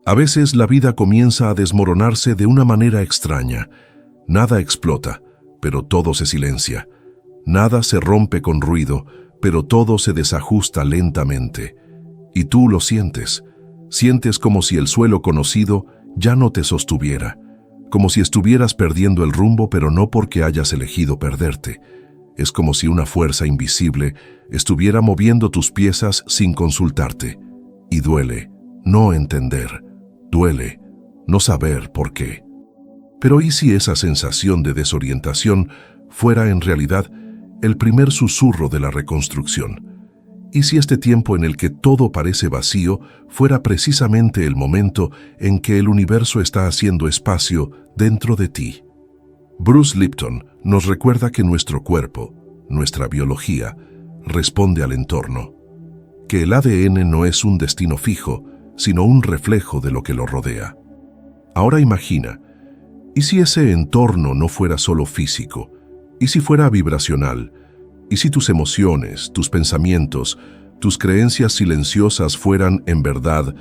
A veces la vida comienza a desmoronarse de una manera extraña. Nada explota, pero todo se silencia. Nada se rompe con ruido, pero todo se desajusta lentamente. Y tú lo sientes. Sientes como si el suelo conocido ya no te sostuviera. Como si estuvieras perdiendo el rumbo, pero no porque hayas elegido perderte. Es como si una fuerza invisible estuviera moviendo tus piezas sin consultarte. Y duele no entender. Duele no saber por qué. Pero ¿y si esa sensación de desorientación fuera en realidad el primer susurro de la reconstrucción? ¿Y si este tiempo en el que todo parece vacío fuera precisamente el momento en que el universo está haciendo espacio dentro de ti? Bruce Lipton nos recuerda que nuestro cuerpo, nuestra biología, responde al entorno, que el ADN no es un destino fijo, sino un reflejo de lo que lo rodea. Ahora imagina, ¿y si ese entorno no fuera solo físico? ¿Y si fuera vibracional? ¿Y si tus emociones, tus pensamientos, tus creencias silenciosas fueran, en verdad,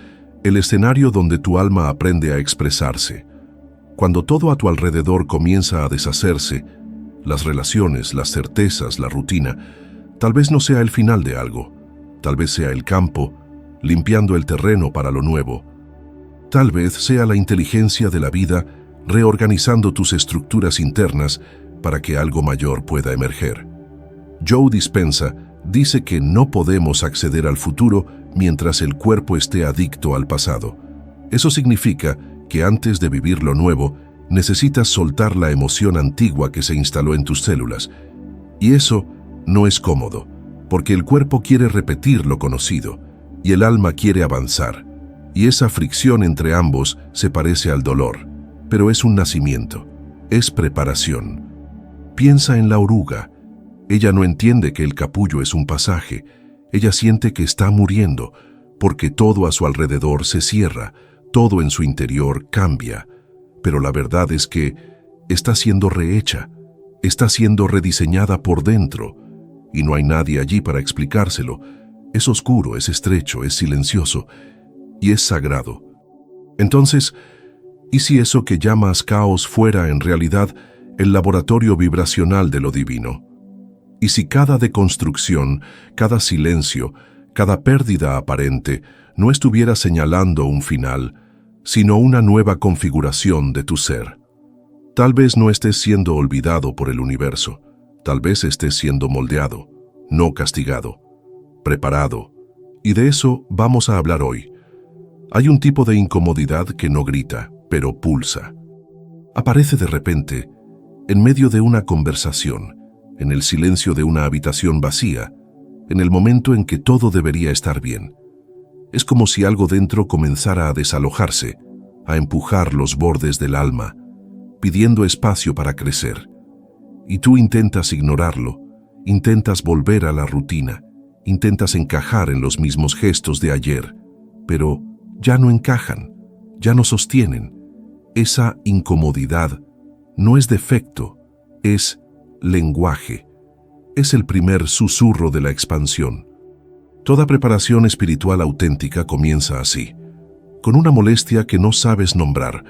el escenario donde tu alma aprende a expresarse? Cuando todo a tu alrededor comienza a deshacerse, las relaciones, las certezas, la rutina, tal vez no sea el final de algo, tal vez sea el campo, limpiando el terreno para lo nuevo. Tal vez sea la inteligencia de la vida reorganizando tus estructuras internas para que algo mayor pueda emerger. Joe Dispenza dice que no podemos acceder al futuro mientras el cuerpo esté adicto al pasado. Eso significa que antes de vivir lo nuevo, necesitas soltar la emoción antigua que se instaló en tus células. Y eso no es cómodo, porque el cuerpo quiere repetir lo conocido y el alma quiere avanzar. Y esa fricción entre ambos se parece al dolor, pero es un nacimiento, es preparación. Piensa en la oruga. Ella no entiende que el capullo es un pasaje. Ella siente que está muriendo, porque todo a su alrededor se cierra, todo en su interior cambia. Pero la verdad es que está siendo rehecha, está siendo rediseñada por dentro, y no hay nadie allí para explicárselo. Es oscuro, es estrecho, es silencioso, y es sagrado. Entonces, ¿y si eso que llamas caos fuera en realidad el laboratorio vibracional de lo divino? ¿Y si cada deconstrucción, cada silencio, cada pérdida aparente no estuviera señalando un final, sino una nueva configuración de tu ser? Tal vez no estés siendo olvidado por el universo, tal vez estés siendo moldeado, no castigado, preparado. Y de eso vamos a hablar hoy. Hay un tipo de incomodidad que no grita, pero pulsa. Aparece de repente, en medio de una conversación, en el silencio de una habitación vacía, en el momento en que todo debería estar bien. Es como si algo dentro comenzara a desalojarse, a empujar los bordes del alma, pidiendo espacio para crecer. Y tú intentas ignorarlo, intentas volver a la rutina, intentas encajar en los mismos gestos de ayer, pero ya no encajan, ya no sostienen. Esa incomodidad no es defecto, es lenguaje. Es el primer susurro de la expansión. Toda preparación espiritual auténtica comienza así, con una molestia que no sabes nombrar,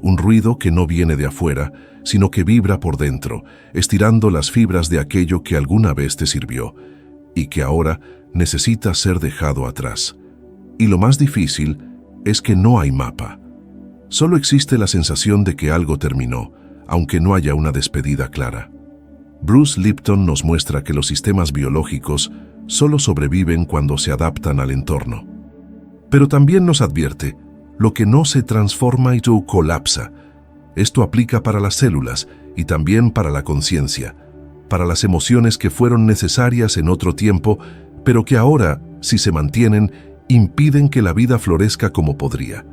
un ruido que no viene de afuera, sino que vibra por dentro, estirando las fibras de aquello que alguna vez te sirvió y que ahora necesita ser dejado atrás. Y lo más difícil es que no hay mapa. Solo existe la sensación de que algo terminó, aunque no haya una despedida clara. Bruce Lipton nos muestra que los sistemas biológicos solo sobreviven cuando se adaptan al entorno. Pero también nos advierte, lo que no se transforma y colapsa. Esto aplica para las células y también para la conciencia, para las emociones que fueron necesarias en otro tiempo, pero que ahora, si se mantienen, impiden que la vida florezca como podría.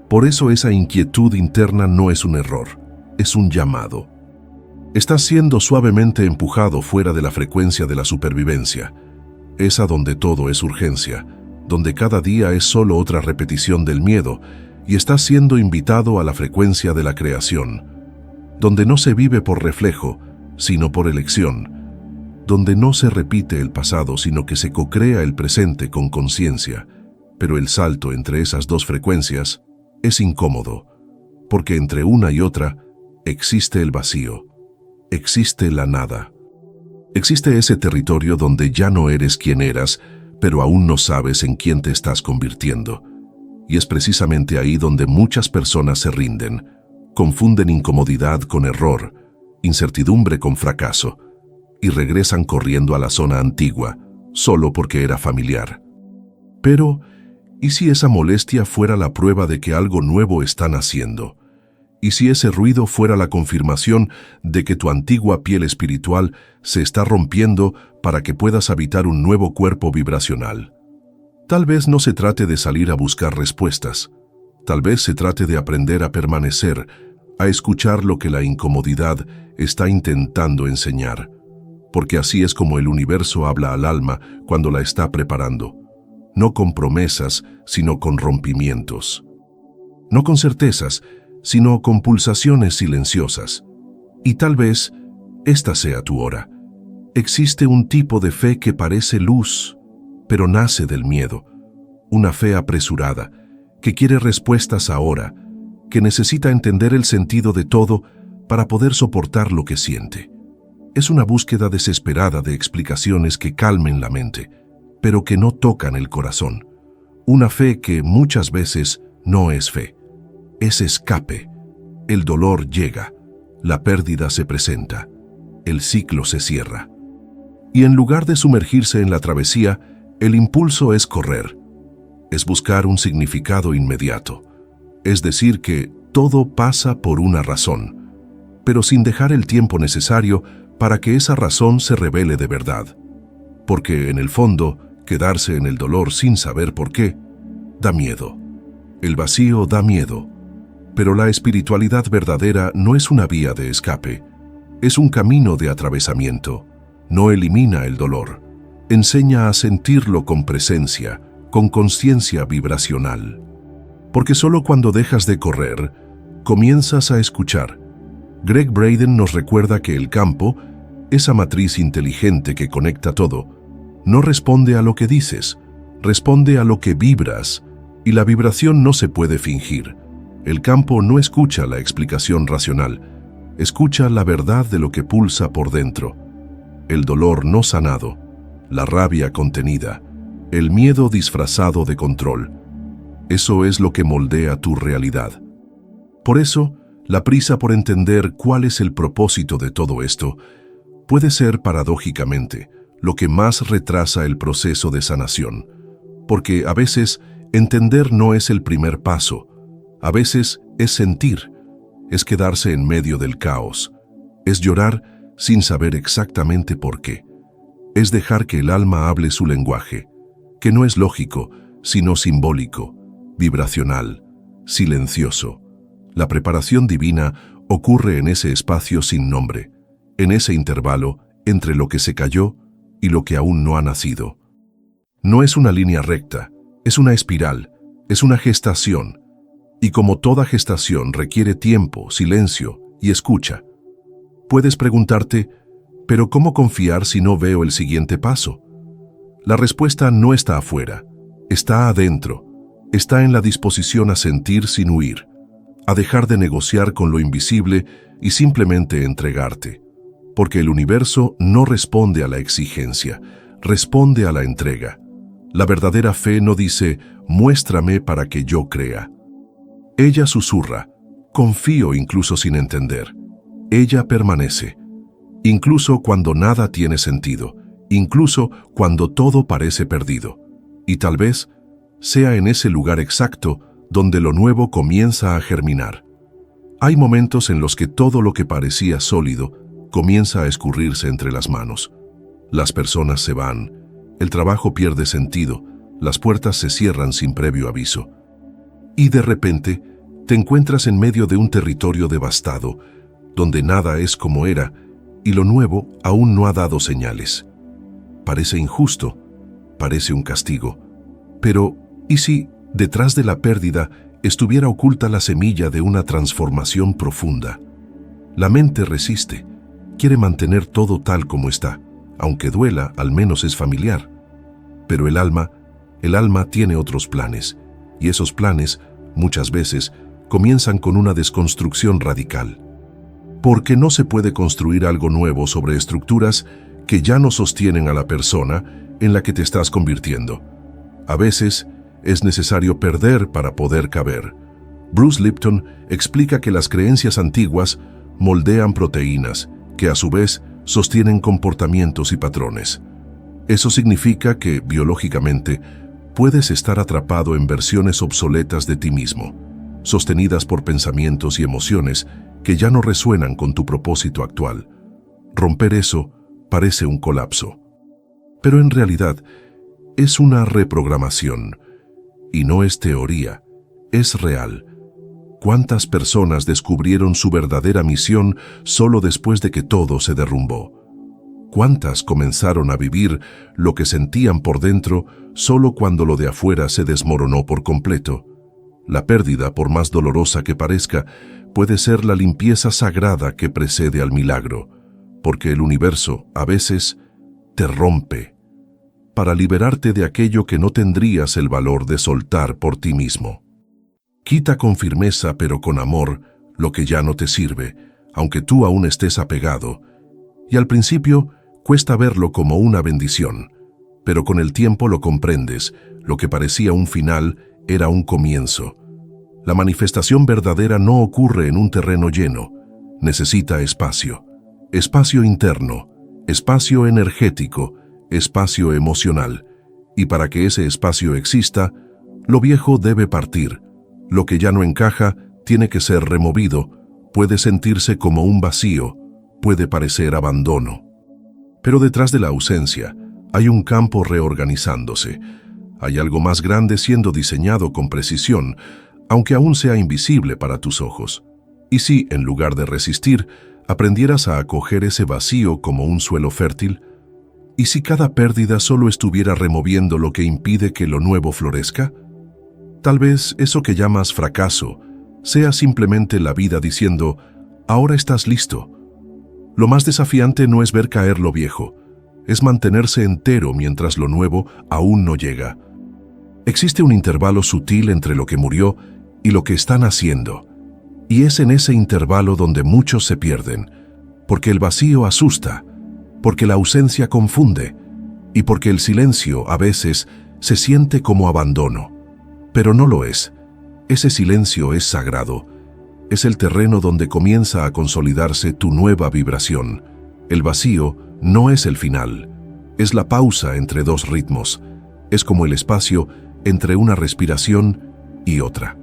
Por eso esa inquietud interna no es un error, es un llamado. Estás siendo suavemente empujado fuera de la frecuencia de la supervivencia, esa donde todo es urgencia, donde cada día es solo otra repetición del miedo, y estás siendo invitado a la frecuencia de la creación, donde no se vive por reflejo, sino por elección, donde no se repite el pasado, sino que se cocrea el presente con conciencia, pero el salto entre esas dos frecuencias es incómodo, porque entre una y otra existe el vacío, existe la nada. Existe ese territorio donde ya no eres quien eras, pero aún no sabes en quién te estás convirtiendo. Y es precisamente ahí donde muchas personas se rinden, confunden incomodidad con error, incertidumbre con fracaso, y regresan corriendo a la zona antigua, solo porque era familiar. Pero, ¿y si esa molestia fuera la prueba de que algo nuevo está naciendo? ¿Y si ese ruido fuera la confirmación de que tu antigua piel espiritual se está rompiendo para que puedas habitar un nuevo cuerpo vibracional? Tal vez no se trate de salir a buscar respuestas. Tal vez se trate de aprender a permanecer, a escuchar lo que la incomodidad está intentando enseñar. Porque así es como el universo habla al alma cuando la está preparando. No con promesas, sino con rompimientos. No con certezas, sino con pulsaciones silenciosas. Y tal vez esta sea tu hora. Existe un tipo de fe que parece luz, pero nace del miedo. Una fe apresurada, que quiere respuestas ahora, que necesita entender el sentido de todo para poder soportar lo que siente. Es una búsqueda desesperada de explicaciones que calmen la mente, pero que no tocan el corazón. Una fe que muchas veces no es fe. Es escape. El dolor llega, la pérdida se presenta, el ciclo se cierra. Y en lugar de sumergirse en la travesía, el impulso es correr. Es buscar un significado inmediato. Es decir que todo pasa por una razón, pero sin dejar el tiempo necesario para que esa razón se revele de verdad. Porque en el fondo, quedarse en el dolor sin saber por qué, da miedo. El vacío da miedo. Pero la espiritualidad verdadera no es una vía de escape, es un camino de atravesamiento. No elimina el dolor, enseña a sentirlo con presencia, con conciencia vibracional. Porque solo cuando dejas de correr, comienzas a escuchar. Gregg Braden nos recuerda que el campo, esa matriz inteligente que conecta todo, no responde a lo que dices, responde a lo que vibras, y la vibración no se puede fingir. El campo no escucha la explicación racional, escucha la verdad de lo que pulsa por dentro. El dolor no sanado, la rabia contenida, el miedo disfrazado de control. Eso es lo que moldea tu realidad. Por eso, la prisa por entender cuál es el propósito de todo esto puede ser, paradójicamente, lo que más retrasa el proceso de sanación. Porque a veces, entender no es el primer paso. A veces es sentir, es quedarse en medio del caos, es llorar sin saber exactamente por qué, es dejar que el alma hable su lenguaje, que no es lógico, sino simbólico, vibracional, silencioso. La preparación divina ocurre en ese espacio sin nombre, en ese intervalo entre lo que se cayó y lo que aún no ha nacido. No es una línea recta, es una espiral, es una gestación. Y como toda gestación requiere tiempo, silencio y escucha. Puedes preguntarte, ¿pero cómo confiar si no veo el siguiente paso? La respuesta no está afuera, está adentro, está en la disposición a sentir sin huir, a dejar de negociar con lo invisible y simplemente entregarte. Porque el universo no responde a la exigencia, responde a la entrega. La verdadera fe no dice, muéstrame para que yo crea. Ella susurra, confío incluso sin entender. Ella permanece, incluso cuando nada tiene sentido, incluso cuando todo parece perdido. Y tal vez sea en ese lugar exacto donde lo nuevo comienza a germinar. Hay momentos en los que todo lo que parecía sólido comienza a escurrirse entre las manos. Las personas se van, el trabajo pierde sentido, las puertas se cierran sin previo aviso. Y de repente, te encuentras en medio de un territorio devastado, donde nada es como era, y lo nuevo aún no ha dado señales. Parece injusto, parece un castigo. Pero, ¿y si, detrás de la pérdida, estuviera oculta la semilla de una transformación profunda? La mente resiste, quiere mantener todo tal como está, aunque duela, al menos es familiar. Pero el alma tiene otros planes, y esos planes, muchas veces, comienzan con una desconstrucción radical. Porque no se puede construir algo nuevo sobre estructuras que ya no sostienen a la persona en la que te estás convirtiendo. A veces es necesario perder para poder caber. Bruce Lipton explica que las creencias antiguas moldean proteínas, que a su vez sostienen comportamientos y patrones. Eso significa que, biológicamente, puedes estar atrapado en versiones obsoletas de ti mismo, sostenidas por pensamientos y emociones que ya no resuenan con tu propósito actual. Romper eso parece un colapso. Pero en realidad es una reprogramación, y no es teoría, es real. ¿Cuántas personas descubrieron su verdadera misión solo después de que todo se derrumbó? ¿Cuántas comenzaron a vivir lo que sentían por dentro solo cuando lo de afuera se desmoronó por completo? La pérdida, por más dolorosa que parezca, puede ser la limpieza sagrada que precede al milagro, porque el universo, a veces, te rompe, para liberarte de aquello que no tendrías el valor de soltar por ti mismo. Quita con firmeza, pero con amor, lo que ya no te sirve, aunque tú aún estés apegado, y al principio cuesta verlo como una bendición, pero con el tiempo lo comprendes, lo que parecía un final era un comienzo. La manifestación verdadera no ocurre en un terreno lleno, necesita espacio, espacio interno, espacio energético, espacio emocional, y para que ese espacio exista, lo viejo debe partir, lo que ya no encaja tiene que ser removido, puede sentirse como un vacío, puede parecer abandono. Pero detrás de la ausencia hay un campo reorganizándose, hay algo más grande siendo diseñado con precisión, aunque aún sea invisible para tus ojos. Y si, en lugar de resistir, aprendieras a acoger ese vacío como un suelo fértil, ¿y si cada pérdida solo estuviera removiendo lo que impide que lo nuevo florezca? Tal vez eso que llamas fracaso sea simplemente la vida diciendo, ahora estás listo. Lo más desafiante no es ver caer lo viejo, es mantenerse entero mientras lo nuevo aún no llega. Existe un intervalo sutil entre lo que murió y lo que está naciendo, y es en ese intervalo donde muchos se pierden, porque el vacío asusta, porque la ausencia confunde, y porque el silencio a veces se siente como abandono. Pero no lo es. Ese silencio es sagrado. Es el terreno donde comienza a consolidarse tu nueva vibración. El vacío no es el final. Es la pausa entre dos ritmos. Es como el espacio entre una respiración y otra.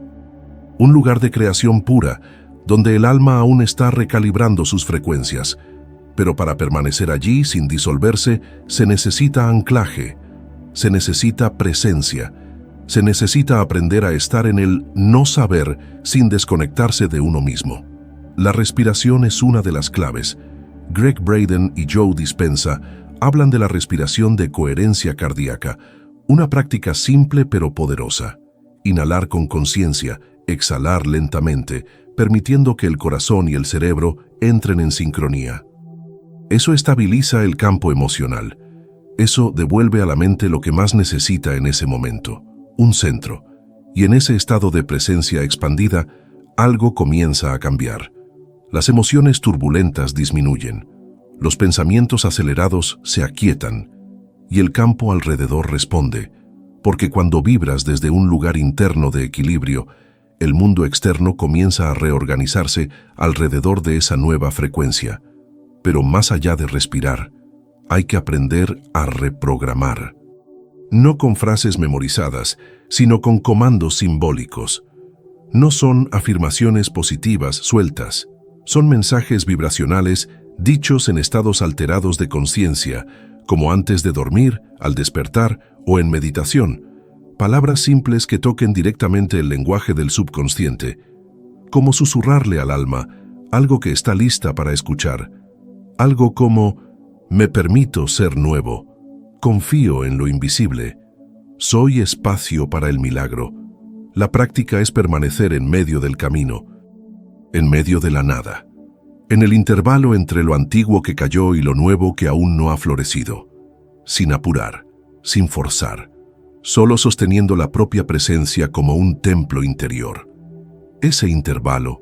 Un lugar de creación pura, donde el alma aún está recalibrando sus frecuencias. Pero para permanecer allí sin disolverse, se necesita anclaje, se necesita presencia, se necesita aprender a estar en el no saber sin desconectarse de uno mismo. La respiración es una de las claves. Gregg Braden y Joe Dispenza hablan de la respiración de coherencia cardíaca, una práctica simple pero poderosa. Inhalar con conciencia, exhalar lentamente, permitiendo que el corazón y el cerebro entren en sincronía. Eso estabiliza el campo emocional. Eso devuelve a la mente lo que más necesita en ese momento. Un centro, y en ese estado de presencia expandida, algo comienza a cambiar. Las emociones turbulentas disminuyen, los pensamientos acelerados se aquietan, y el campo alrededor responde, porque cuando vibras desde un lugar interno de equilibrio, el mundo externo comienza a reorganizarse alrededor de esa nueva frecuencia. Pero más allá de respirar, hay que aprender a reprogramar. No con frases memorizadas, sino con comandos simbólicos. No son afirmaciones positivas sueltas, son mensajes vibracionales dichos en estados alterados de conciencia, como antes de dormir, al despertar o en meditación. Palabras simples que toquen directamente el lenguaje del subconsciente, como susurrarle al alma algo que está lista para escuchar. Algo como, me permito ser nuevo. Confío en lo invisible. Soy espacio para el milagro. La práctica es permanecer en medio del camino, en medio de la nada, en el intervalo entre lo antiguo que cayó y lo nuevo que aún no ha florecido, sin apurar, sin forzar, solo sosteniendo la propia presencia como un templo interior. Ese intervalo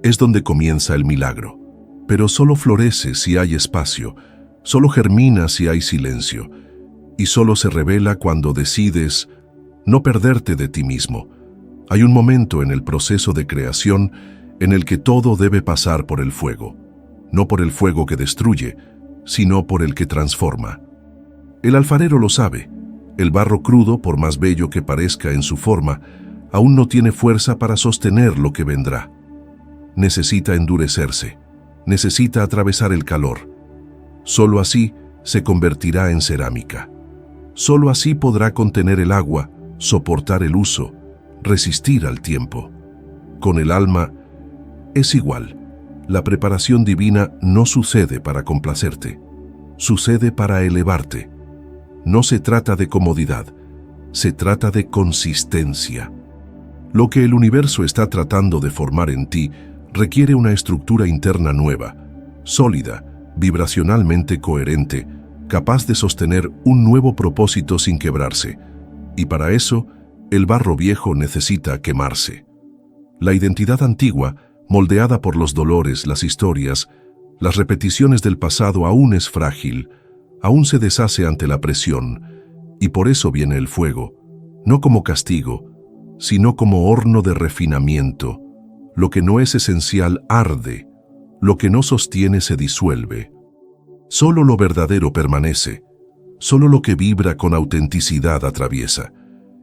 es donde comienza el milagro, pero solo florece si hay espacio, solo germina si hay silencio, y solo se revela cuando decides no perderte de ti mismo. Hay un momento en el proceso de creación en el que todo debe pasar por el fuego, no por el fuego que destruye, sino por el que transforma. El alfarero lo sabe. El barro crudo, por más bello que parezca en su forma, aún no tiene fuerza para sostener lo que vendrá. Necesita endurecerse, necesita atravesar el calor. Solo así se convertirá en cerámica. Solo así podrá contener el agua, soportar el uso, resistir al tiempo. Con el alma es igual. La preparación divina no sucede para complacerte, sucede para elevarte. No se trata de comodidad, se trata de consistencia. Lo que el universo está tratando de formar en ti requiere una estructura interna nueva, sólida, vibracionalmente coherente, capaz de sostener un nuevo propósito sin quebrarse. Y para eso, el barro viejo necesita quemarse. La identidad antigua, moldeada por los dolores, las historias, las repeticiones del pasado, aún es frágil, aún se deshace ante la presión, y por eso viene el fuego, no como castigo, sino como horno de refinamiento. Lo que no es esencial arde, lo que no sostiene se disuelve. Solo lo verdadero permanece, solo lo que vibra con autenticidad atraviesa.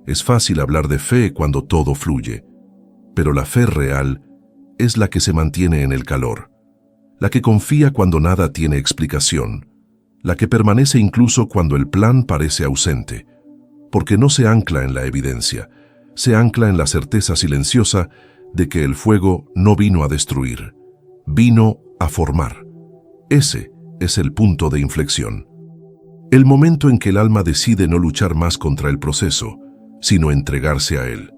Es fácil hablar de fe cuando todo fluye, pero la fe real es la que se mantiene en el calor, la que confía cuando nada tiene explicación, la que permanece incluso cuando el plan parece ausente, porque no se ancla en la evidencia, se ancla en la certeza silenciosa de que el fuego no vino a destruir, vino a formar. Ese es el punto de inflexión. El momento en que el alma decide no luchar más contra el proceso, sino entregarse a él.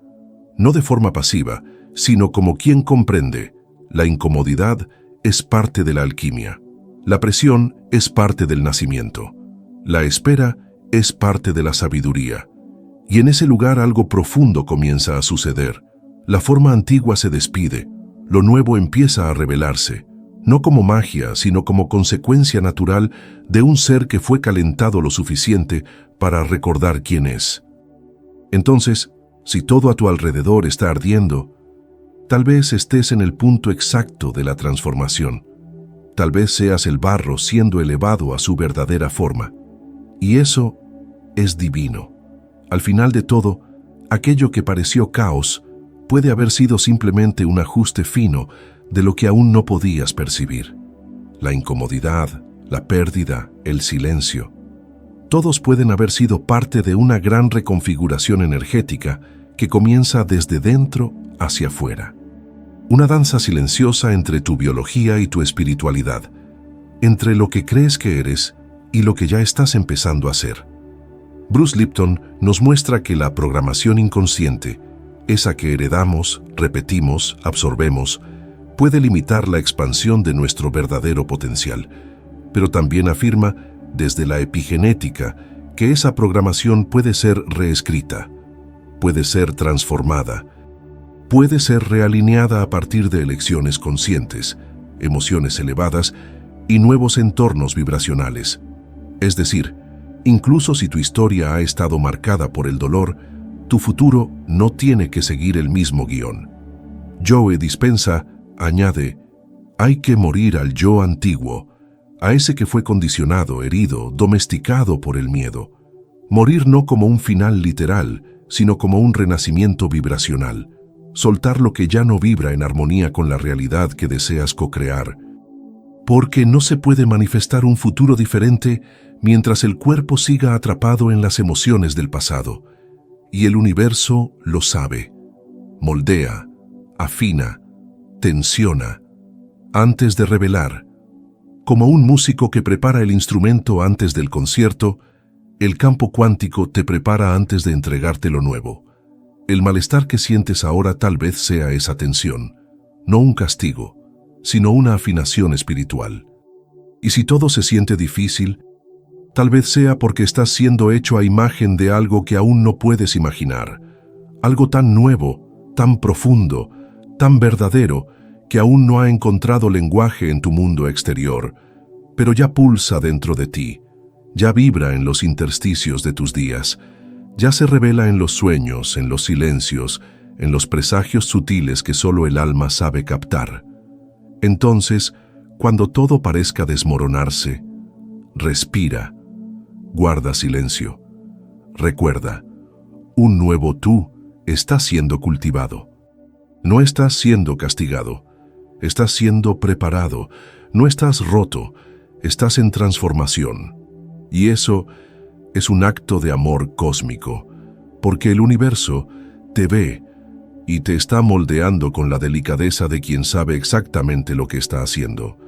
No de forma pasiva, sino como quien comprende, la incomodidad es parte de la alquimia. La presión es parte del nacimiento. La espera es parte de la sabiduría. Y en ese lugar algo profundo comienza a suceder. La forma antigua se despide, lo nuevo empieza a revelarse, no como magia, sino como consecuencia natural de un ser que fue calentado lo suficiente para recordar quién es. Entonces, si todo a tu alrededor está ardiendo, tal vez estés en el punto exacto de la transformación. Tal vez seas el barro siendo elevado a su verdadera forma. Y eso es divino. Al final de todo, aquello que pareció caos puede haber sido simplemente un ajuste fino de lo que aún no podías percibir. La incomodidad, la pérdida, el silencio. Todos pueden haber sido parte de una gran reconfiguración energética que comienza desde dentro hacia afuera. Una danza silenciosa entre tu biología y tu espiritualidad, entre lo que crees que eres y lo que ya estás empezando a ser. Bruce Lipton nos muestra que la programación inconsciente, esa que heredamos, repetimos, absorbemos, puede limitar la expansión de nuestro verdadero potencial, pero también afirma, desde la epigenética, que esa programación puede ser reescrita, puede ser transformada, puede ser realineada a partir de elecciones conscientes, emociones elevadas y nuevos entornos vibracionales. Es decir, incluso si tu historia ha estado marcada por el dolor, tu futuro no tiene que seguir el mismo guión. Joe Dispenza añade, hay que morir al yo antiguo, a ese que fue condicionado, herido, domesticado por el miedo. Morir no como un final literal, sino como un renacimiento vibracional. Soltar lo que ya no vibra en armonía con la realidad que deseas co-crear. Porque no se puede manifestar un futuro diferente mientras el cuerpo siga atrapado en las emociones del pasado. Y el universo lo sabe. Moldea, afina, tensiona, antes de revelar. Como un músico que prepara el instrumento antes del concierto, el campo cuántico te prepara antes de entregarte lo nuevo. El malestar que sientes ahora tal vez sea esa tensión, no un castigo, sino una afinación espiritual. Y si todo se siente difícil, tal vez sea porque estás siendo hecho a imagen de algo que aún no puedes imaginar, algo tan nuevo, tan profundo, tan verdadero que aún no ha encontrado lenguaje en tu mundo exterior, pero ya pulsa dentro de ti, ya vibra en los intersticios de tus días, ya se revela en los sueños, en los silencios, en los presagios sutiles que solo el alma sabe captar. Entonces, cuando todo parezca desmoronarse, respira, guarda silencio. Recuerda, un nuevo tú está siendo cultivado. No estás siendo castigado, estás siendo preparado, no estás roto, estás en transformación. Y eso es un acto de amor cósmico, porque el universo te ve y te está moldeando con la delicadeza de quien sabe exactamente lo que está haciendo.